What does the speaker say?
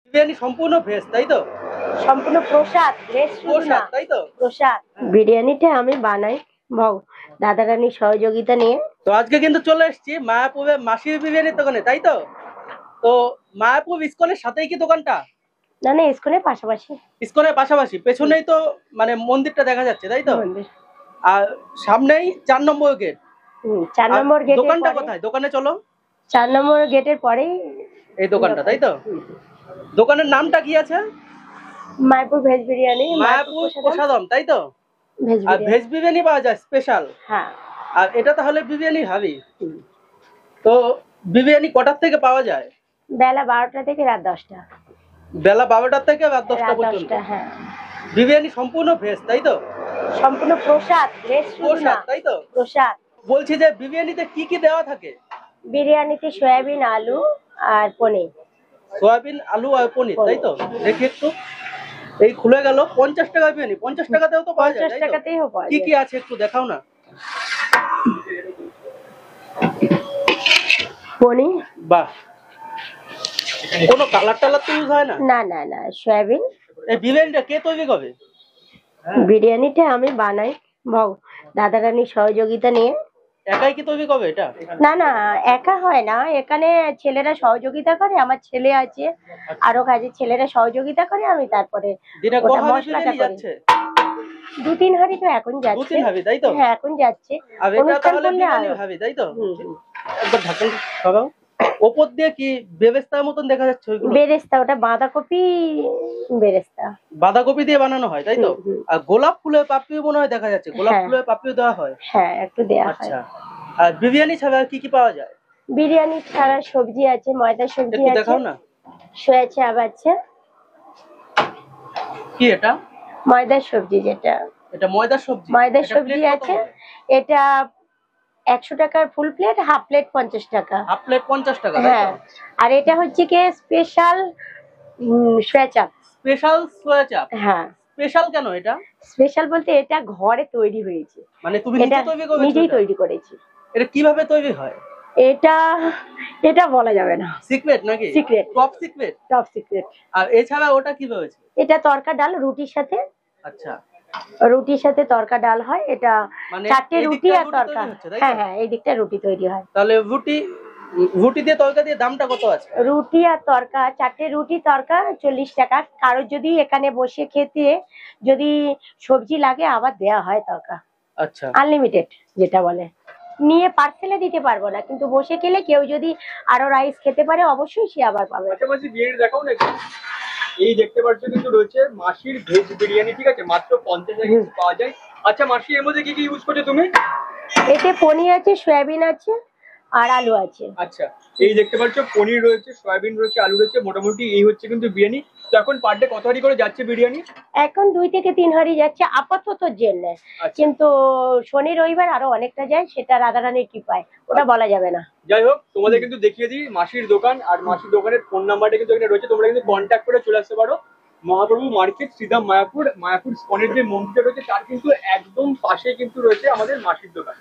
বিরিয়ানি সম্পূর্ণ ভেজ তাই তো? সম্পূর্ণ প্রসাদ, ভেজ শুধু না, প্রসাদ তাই তো? প্রসাদ। বিরিয়ানিটা আমি বানাই দাদা রানীর সহযোগিতা নিয়ে। তো আজকে কিন্তু চলে এসেছি মায়াপুরে মাসির বিরিয়ানির দোকানে তাই তো? তো মায়াপুর ইসকনের সাথেই কি দোকানটা? না না, স্কুলের পাশাপাশি। ইসকনের পাশাপাশি পেছনেই তো মানে মন্দিরটা দেখা যাচ্ছে তাই তো? মন্দির। আর সামনেই ৪ নম্বর গেট। ৪ নম্বর গেটের দোকানটা পরে। কোথায়? দোকানে চলো। ৪ নম্বর গেটের পরেই এই দোকানটা তাই তো? দোকানের নামটা কি আছে? মায়াপুর ভেজ বিরিয়ানি। মায়াপুর প্রসাদম তাই তো? ভেজ আর বিরিয়ানি। ভেজ বিরিয়ানি পাওয়া যায় স্পেশাল। হ্যাঁ। আর এটা তাহলে বিরিয়ানি হাবি। তো বিরিয়ানি কটার থেকে পাওয়া যায়? বেলা ১২টা থেকে রাত ১০টা। বেলা ১২টা থেকে রাত ১০টা পর্যন্ত। হ্যাঁ। বিরিয়ানি সম্পূর্ণ ভেজ তাই তো? সম্পূর্ণ প্রসাদ, ভেজ শুধু না, প্রসাদ তাই তো? প্রসাদ। বলছি যে বিরিয়ানিতে কি কি দেওয়া থাকে? বিরিয়ানিতে সয়াবিন, আলু আর পনির। সয়াবিন, আলু আর পনির তাই তো? দেখি একটু। এই খুলে গেল ৫০ টাকা বিরিয়ানি। ৫০ টাকাতেও তো পাওয়া যায় ৫০ তাই তো? টাকাতেই পাওয়া যায়। কি কি আছে একটু দেখাও না। পনির। বাহ, কোনো কালার টালার তো ইউজ হয় না? না না না, সয়াবিন। এই বিরিয়ানিটা কে তৈরি করে? বিরিয়ানিটা আমি বানাই দাদা রানীর সহযোগিতা নিয়ে। একাই কি তৈরি করবে এটা? না না, একা হয় না, এখানে ছেলেরা সহযোগিতা করে। আমার ছেলে আছে, আরো কাজের ছেলেরা সহযোগিতা করে। আমি তারপরে দিনে ওটা কখন মশলাটা বিরিয়ানি করি। যাচ্ছে? ২-৩ হাঁড়ি তো এখন যাচ্ছে। ২-৩ হাবি তাই তো? হ্যাঁ, এখন যাচ্ছে। আর এটা অনুষ্ঠান তাহলে করলে বিরিয়ানি আরো। হাবি তাই তো? একবার ঢাকন সরাও। ওপর দিয়ে কি বেরেস্তার মতন দেখা যাচ্ছে ওইগুলো? বেরেস্তা, ওটা বাঁধাকপি বেরেস্তা। বাঁধাকপি দিয়ে বানানো হয় তাই তো? আর গোলাপ ফুলের পাপড়িও মনে হয় দেখা যাচ্ছে। গোলাপ ফুলের পাপড়িও দেওয়া হয়? হ্যাঁ, একটু দেয়া হয়। আচ্ছা। আর বিরিয়ানি ছাড়া আর কি কি পাওয়া যায়? বিরিয়ানি ছাড়া সবজি আছে, ময়দার সবজি একটু আছে, দেখাও না। সয়া চাপ আছে। কি এটা? ময়দার সবজি যেটা। এটা ময়দার সবজি? ময়দার এটা সবজি প্লেট কত আছে। হবে? এটা ১০০ টাকার ফুল প্লেট, হাফ প্লেট ৫০ টাকা। হাফ প্লেট ৫০ টাকা তাই হ্যাঁ। তো? আর এটা হচ্ছে কি স্পেশাল সয়া চাপ। স্পেশাল সোয়া চাপ। হ্যাঁ। স্পেশাল কেন এটা? স্পেশাল বলতে এটা ঘরে তৈরি হয়েছে। মানে তুমি এটা নিজে তৈরি করেছো? নিজেই তৈরি করেছি। এটা কিভাবে তৈরি হয়? এটা এটা বলা যাবে না। সিক্রেট নাকি? Secret. Top secret? Top secret. আর এছাড়া ওটা কিভাবে হয়েছে? এটা তরকা ডাল রুটির সাথে। আচ্ছা। রুটির সাথে তরকা ডাল হয়। এটা মানে ৪টে এই রুটি দিকটা আর রুটি তরকা। তৈরি হচ্ছে তাই তো? হ্যাঁ হ্যাঁ, এই দিকটা রুটি তৈরি হয়। তাহলে রুটি দিয়ে তরকা দিয়ে দামটা কত আছে? রুটি আর তরকা, ৪টে রুটি তরকা ৪০ টাকা। কারোর যদি এখানে বসে খেতে যদি সবজি লাগে আবার দেয়া হয় তরকা। আচ্ছা। আনলিমিটেড যেটা বলে। নিয়ে পার্সেলে দিতে পারবো না, কিন্তু বসে খেলে কেউ যদি আরো রাইস খেতে পারে অবশ্যই সে আবার পাবে। আচ্ছা মাসি, বিরিয়ানি দেখাও না একটু। এই দেখতে পাচ্ছ কিন্তু রয়েছে মাসির ভেজ বিরিয়ানি, ঠিক আছে? মাত্র ৫০ টাকায় পাওয়া যায়। আচ্ছা মাসি, এর মধ্যে কি কি ইউজ করছো তুমি? এতে পনির আছে, সয়াবিন আছে আর আলু আছে। আচ্ছা, এই দেখতে পাচ্ছ পনির রয়েছে, সয়াবিন রয়েছে, আলু রয়েছে। মোটামুটি এই হচ্ছে কিন্তু বিরিয়ানি। তো এখন পার ডে কত হাঁড়ি করে যাচ্ছে বিরিয়ানি? এখন ২ থেকে ৩ হাঁড়ি যাচ্ছে আপাতত জন্য। কিন্তু শনি রবিবার আরো অনেকটা যায়, সেটা রাধারানীর কৃপায়, ওটা বলা যাবে না। যাই হোক, তোমাদের কিন্তু দেখিয়ে দিই মাসির দোকান। আর মাসির দোকানের ফোন নাম্বারটা কিন্তু এখানে রয়েছে, তোমরা কিন্তু কন্ট্যাক্ট করে চলে আসতে পারো। মহাপ্রভু মার্কেট, শ্রীধাম মায়াপুর। মায়াপুর স্কনের যে মন্দিরটা রয়েছে তার কিন্তু একদম পাশে কিন্তু রয়েছে আমাদের মাসির দোকান।